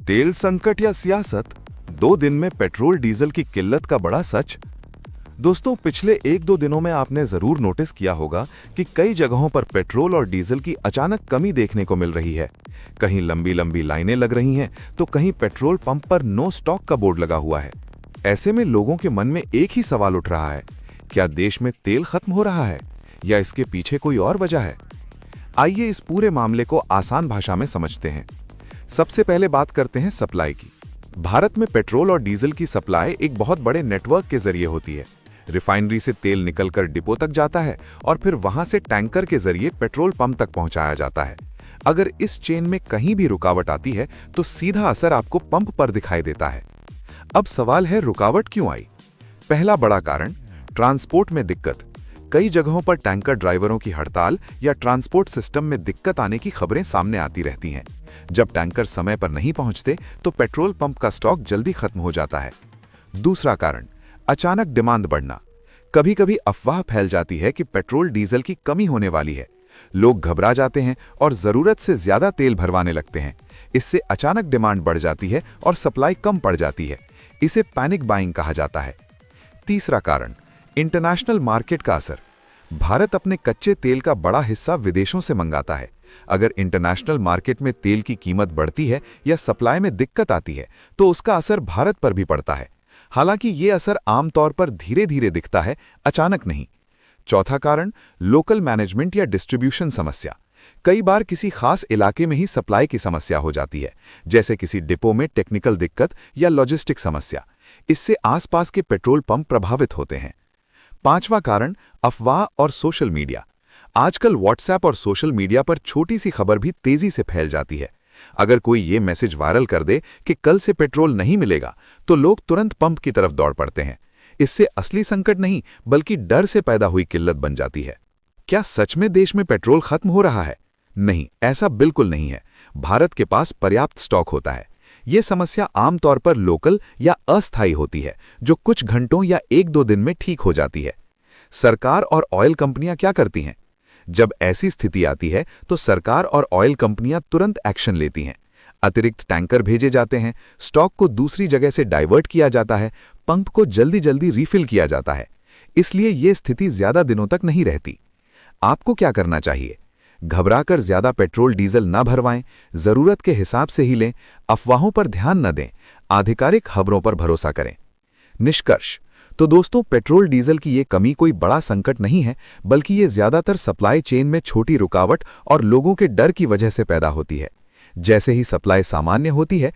तेल संकट या सियासत, 2 दिन में पेट्रोल डीजल की किल्लत का बड़ा सच। दोस्तों, पिछले 1-2 दिनों में आपने जरूर नोटिस किया होगा कि कई जगहों पर पेट्रोल और डीजल की अचानक कमी देखने को मिल रही है। कहीं लंबी लंबी लाइनें लग रही हैं, तो कहीं पेट्रोल पंप पर नो स्टॉक का बोर्ड लगा हुआ है। ऐसे में लोगों के मन में एक ही सवाल उठ रहा है, क्या देश में तेल खत्म हो रहा है या इसके पीछे कोई और वजह है? आइए इस पूरे मामले को आसान भाषा में समझते हैं। सबसे पहले बात करते हैं सप्लाई की। भारत में पेट्रोल और डीजल की सप्लाई एक बहुत बड़े नेटवर्क के जरिए होती है। रिफाइनरी से तेल निकलकर डिपो तक जाता है और फिर वहां से टैंकर के जरिए पेट्रोल पंप तक पहुंचाया जाता है। अगर इस चेन में कहीं भी रुकावट आती है तो सीधा असर आपको पंप पर दिखाई देता है। अब सवाल है, रुकावट क्यों आई? पहला बड़ा कारण, ट्रांसपोर्ट में दिक्कत। कई जगहों पर टैंकर ड्राइवरों की हड़ताल या ट्रांसपोर्ट सिस्टम में दिक्कत आने की खबरें सामने आती रहती हैं। जब टैंकर समय पर नहीं पहुंचते तो पेट्रोल पंप का स्टॉक जल्दी खत्म हो जाता है। दूसरा कारण, अचानक डिमांड बढ़ना। कभी कभी अफवाह फैल जाती है कि पेट्रोल डीजल की कमी होने वाली है। लोग घबरा जाते हैं और जरूरत से ज्यादा तेल भरवाने लगते हैं। इससे अचानक डिमांड बढ़ जाती है और सप्लाई कम पड़ जाती है। इसे पैनिक बाइंग कहा जाता है। तीसरा कारण, इंटरनेशनल मार्केट का असर। भारत अपने कच्चे तेल का बड़ा हिस्सा विदेशों से मंगाता है। अगर इंटरनेशनल मार्केट में तेल की कीमत बढ़ती है या सप्लाई में दिक्कत आती है तो उसका असर भारत पर भी पड़ता है। हालांकि ये असर आमतौर पर धीरे धीरे दिखता है, अचानक नहीं। चौथा कारण, लोकल मैनेजमेंट या डिस्ट्रीब्यूशन समस्या। कई बार किसी खास इलाके में ही सप्लाई की समस्या हो जाती है, जैसे किसी डिपो में टेक्निकल दिक्कत या लॉजिस्टिक समस्या। इससे आसपास के पेट्रोल पंप प्रभावित होते हैं। पांचवा कारण, अफवाह और सोशल मीडिया। आजकल व्हाट्सएप और सोशल मीडिया पर छोटी सी खबर भी तेजी से फैल जाती है। अगर कोई ये मैसेज वायरल कर दे कि कल से पेट्रोल नहीं मिलेगा, तो लोग तुरंत पंप की तरफ दौड़ पड़ते हैं। इससे असली संकट नहीं बल्कि डर से पैदा हुई किल्लत बन जाती है। क्या सच में देश में पेट्रोल खत्म हो रहा है? नहीं, ऐसा बिल्कुल नहीं है। भारत के पास पर्याप्त स्टॉक होता है। यह समस्या आमतौर पर लोकल या अस्थायी होती है, जो कुछ घंटों या 1-2 दिन में ठीक हो जाती है। सरकार और ऑयल कंपनियां क्या करती हैं? जब ऐसी स्थिति आती है तो सरकार और ऑयल कंपनियां तुरंत एक्शन लेती हैं। अतिरिक्त टैंकर भेजे जाते हैं, स्टॉक को दूसरी जगह से डाइवर्ट किया जाता है, पंप को जल्दी जल्दी रिफिल किया जाता है। इसलिए यह स्थिति ज्यादा दिनों तक नहीं रहती। आपको क्या करना चाहिए? घबराकर ज्यादा पेट्रोल डीजल न भरवाएं, जरूरत के हिसाब से ही लें, अफवाहों पर ध्यान न दें, आधिकारिक खबरों पर भरोसा करें। निष्कर्ष तो दोस्तों, पेट्रोल डीजल की ये कमी कोई बड़ा संकट नहीं है, बल्कि ये ज्यादातर सप्लाई चेन में छोटी रुकावट और लोगों के डर की वजह से पैदा होती है। जैसे ही सप्लाई सामान्य होती है,